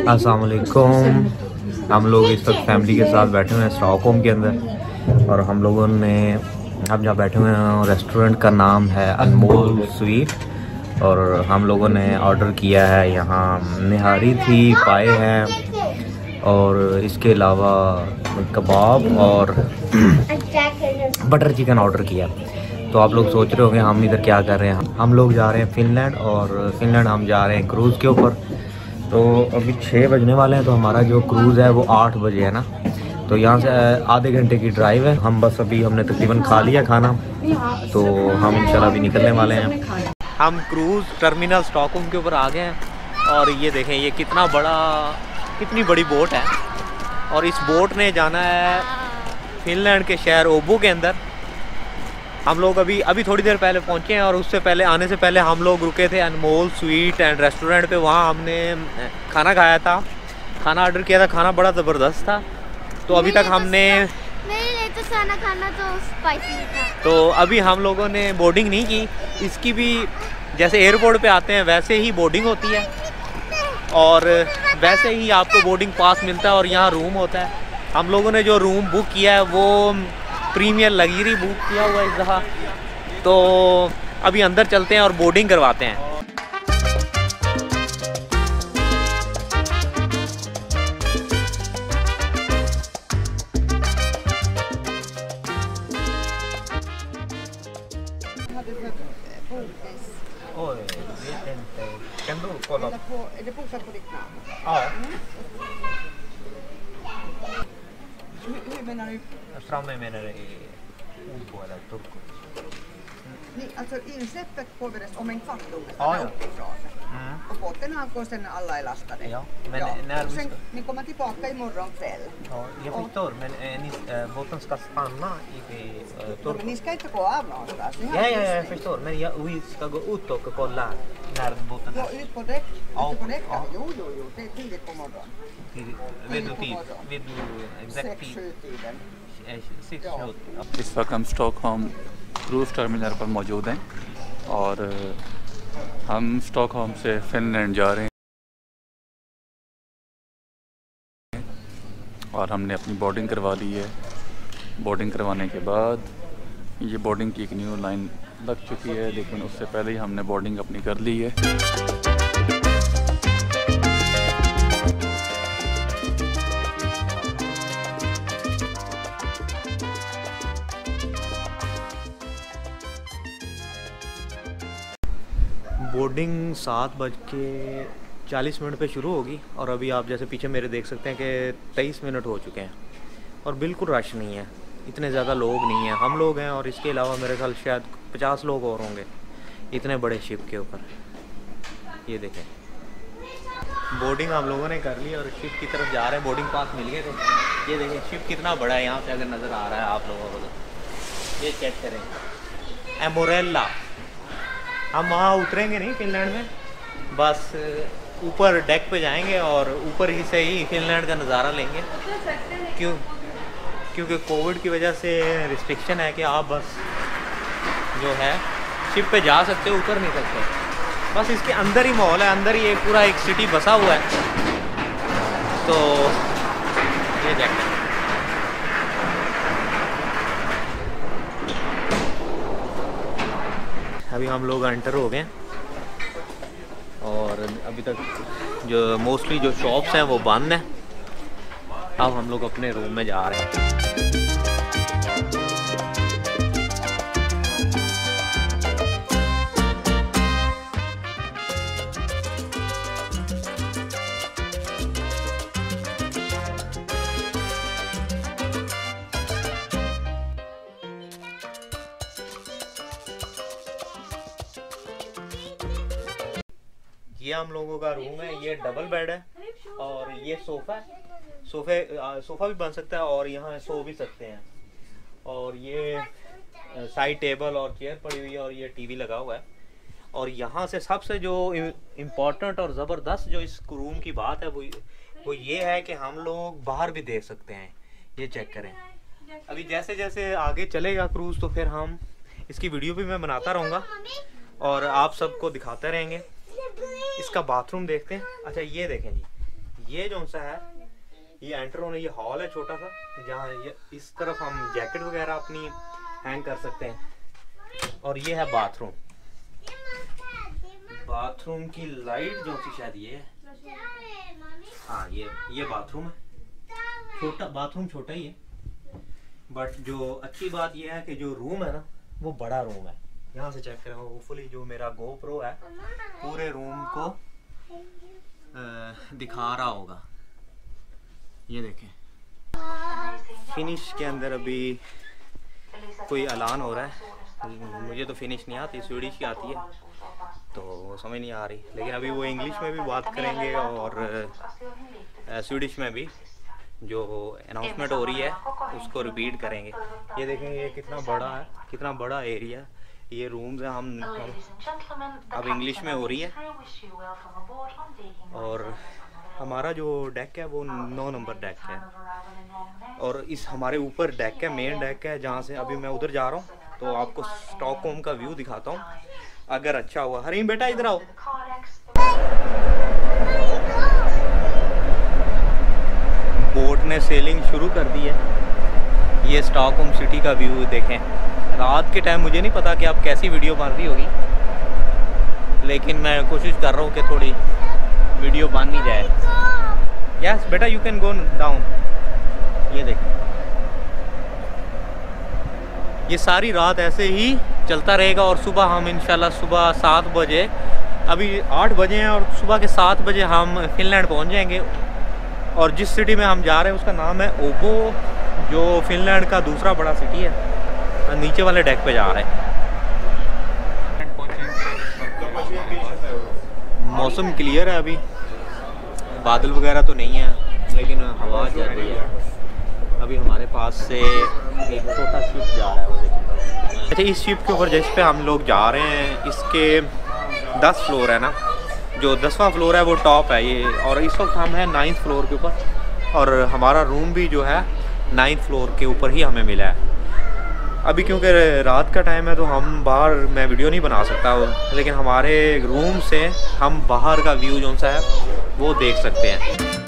अस्सलाम वालेकुम। हम लोग इस वक्त फैमिली के साथ बैठे हुए हैं स्टॉकहोम के अंदर, और हम लोगों ने अब जहाँ बैठे हुए हैं रेस्टोरेंट का नाम है अनमोल स्वीट, और हम लोगों ने ऑर्डर किया है यहाँ निहारी थी, पाए हैं और इसके अलावा कबाब और बटर चिकन ऑर्डर किया। तो आप लोग सोच रहे होंगे हम इधर क्या कर रहे हैं। हम लोग जा रहे हैं फ़िनलैंड, और फ़िनलैंड हम जा रहे हैं क्रूज़ के ऊपर। तो अभी 6 बजने वाले हैं, तो हमारा जो क्रूज़ है वो 8 बजे है ना, तो यहाँ से आधे घंटे की ड्राइव है। हम बस अभी हमने तकरीबन खा लिया खाना, तो हम इंशाल्लाह अभी निकलने वाले हैं। हम क्रूज़ टर्मिनल स्टॉकहोम के ऊपर आ गए हैं, और ये देखें ये कितनी बड़ी बोट है, और इस बोट ने जाना है फ़िनलैंड के शहर ओबो के अंदर। हम लोग अभी थोड़ी देर पहले पहुंचे हैं, और उससे पहले आने से पहले हम लोग रुके थे अनमोल स्वीट एंड रेस्टोरेंट पे। वहाँ हमने खाना खाया था, खाना ऑर्डर किया था, खाना बड़ा ज़बरदस्त था। तो अभी तक हमने तो खाना तो स्पाइसी था। तो अभी हम लोगों ने बोर्डिंग नहीं की। इसकी भी जैसे एयरपोर्ट पे आते हैं वैसे ही बोर्डिंग होती है, और वैसे ही आपको बोर्डिंग पास मिलता है, और यहाँ रूम होता है। हम लोगों ने जो रूम बुक किया है वो प्रीमियर लग्जरी बुक किया हुआ है इस दफ़ा। तो अभी अंदर चलते हैं और बोर्डिंग करवाते हैं। Framme menar det Obo eller Turku? Alltså insläppet påbörjas om en kvart ungefär Ja, ja. uppifrån. Och båten går sen när alla är lastade. Ja, men när Och vi sen, ska... ni kommer tillbaka imorgon kväll. Ja, jag förstår, men båten ska stanna i Turku. Men ni ska inte gå av någonstans. Ni har Ja, kryssning. jag förstår, men vi ska gå ut och kolla när båten Ja, ut på däck. Ja, Ute på däck. ja. Jo. Det är tidigt på morgonen. Vet du tid? Vet du exakt tid? 6-7-tiden. 6-7. इस वक्त हम Stockholm cruise terminal पर मौजूद हैं, और हम Stockholm से Finland जा रहे हैं, और हमने अपनी बोर्डिंग करवा ली है। बोर्डिंग करवाने के बाद ये बोर्डिंग की एक न्यू लाइन लग चुकी है, लेकिन उससे पहले ही हमने बोर्डिंग अपनी कर ली है। बोर्डिंग 7:40 पे शुरू होगी, और अभी आप जैसे पीछे मेरे देख सकते हैं कि 23 मिनट हो चुके हैं, और बिल्कुल रश नहीं है, इतने ज़्यादा लोग नहीं हैं। हम लोग हैं, और इसके अलावा मेरे ख्याल शायद 50 लोग और होंगे इतने बड़े शिप के ऊपर। ये देखें बोर्डिंग हम लोगों ने कर ली, और शिप की तरफ जा रहे हैं। बोर्डिंग पास मिल गए थे। ये देखें शिप कितना बड़ा है, यहाँ से अगर नज़र आ रहा है आप लोगों को तो ये चेक करें, एमोरेला। हम वहाँ उतरेंगे नहीं फ़िनलैंड में, बस ऊपर डेक पे जाएंगे और ऊपर ही से ही फ़िनलैंड का नज़ारा लेंगे। क्योंकि कोविड की वजह से रिस्ट्रिक्शन है कि आप बस जो है शिप पे जा सकते हो, ऊपर नहीं सकते। बस इसके अंदर ही माहौल है, अंदर ही एक पूरा एक सिटी बसा हुआ है। तो ये देखते हैं। अभी हम लोग एंटर हो गए, और अभी तक जो मोस्टली जो शॉप्स हैं वो बंद हैं। अब हम लोग अपने रूम में जा रहे हैं। ये हम लोगों का रूम है, ये डबल बेड है, और ये सोफ़ा भी बन सकता है, और यहाँ सो भी सकते हैं। और ये साइड टेबल और चेयर पड़ी हुई है, और ये टीवी लगा हुआ है। और यहाँ से सबसे जो इम्पोर्टेंट और ज़बरदस्त जो इस रूम की बात है वो ये है कि हम लोग बाहर भी देख सकते हैं। ये चेक करें। अभी जैसे जैसे आगे चलेगा क्रूज़, तो फिर हम इसकी वीडियो भी मैं बनाता रहूँगा, और आप सबको दिखाते रहेंगे। इसका बाथरूम देखते हैं। अच्छा ये देखें जी, ये जो सा है ये एंटर होने, ये हॉल है छोटा सा, जहाँ ये इस तरफ हम जैकेट वगैरह अपनी हैंग कर सकते हैं। और ये है बाथरूम। बाथरूम की लाइट जो सी शायद ये है, हाँ ये बाथरूम है। छोटा बाथरूम छोटा ही है, बट जो अच्छी बात ये है कि जो रूम है ना वो बड़ा रूम है। यहाँ से चेक करें, होपफुली जो मेरा GoPro है पूरे रूम को दिखा रहा होगा। ये देखें, फिनिश के अंदर अभी कोई ऐलान हो रहा है। मुझे तो फिनिश नहीं आती, स्वीडिश की आती है तो समझ नहीं आ रही, लेकिन अभी वो इंग्लिश में भी बात करेंगे और स्वीडिश में भी जो अनाउंसमेंट हो रही है उसको रिपीट करेंगे। ये देखें ये कितना बड़ा है, कितना बड़ा एरिया। ये रूम्स हैं, हम अब इंग्लिश में हो रही है। और हमारा जो डेक है वो 9 नंबर डेक है, और इस हमारे ऊपर डेक है, मेन डेक है, जहाँ से अभी मैं उधर जा रहा हूँ। तो आपको स्टॉकहोम का व्यू दिखाता हूँ अगर अच्छा हुआ। हरीम बेटा इधर आओ। बोट ने सेलिंग शुरू कर दी है। ये स्टॉकहोम सिटी का व्यू देखें। रात के टाइम मुझे नहीं पता कि आप कैसी वीडियो बन रही होगी, लेकिन मैं कोशिश कर रहा हूँ कि थोड़ी वीडियो बन ही जाए। यस बेटा यू कैन गो डाउन। ये देखें, ये सारी रात ऐसे ही चलता रहेगा और सुबह हम इंशाल्लाह सुबह 7 बजे, अभी 8 बजे हैं और सुबह के 7 बजे हम फिनलैंड पहुंच जाएंगे। और जिस सिटी में हम जा रहे हैं उसका नाम है ओबो, जो फिनलैंड का दूसरा बड़ा सिटी है। नीचे वाले डेक पे जा रहे हैं। मौसम क्लियर है, अभी बादल वगैरह तो नहीं है, लेकिन हवा चल रही है। अभी हमारे पास से एक छोटा शिप जा रहा है, वो देखिए। अच्छा, इस शिप के ऊपर जिस पे हम लोग जा रहे हैं इसके 10 फ्लोर है ना, जो 10वां फ्लोर है वो टॉप है ये। और इस वक्त हम हैं 9th फ्लोर के ऊपर, और हमारा रूम भी जो है 9th फ्लोर के ऊपर ही हमें मिला है। अभी क्योंकि रात का टाइम है तो हम बाहर मैं वीडियो नहीं बना सकता, लेकिन हमारे रूम से हम बाहर का व्यू जो सा है वो देख सकते हैं।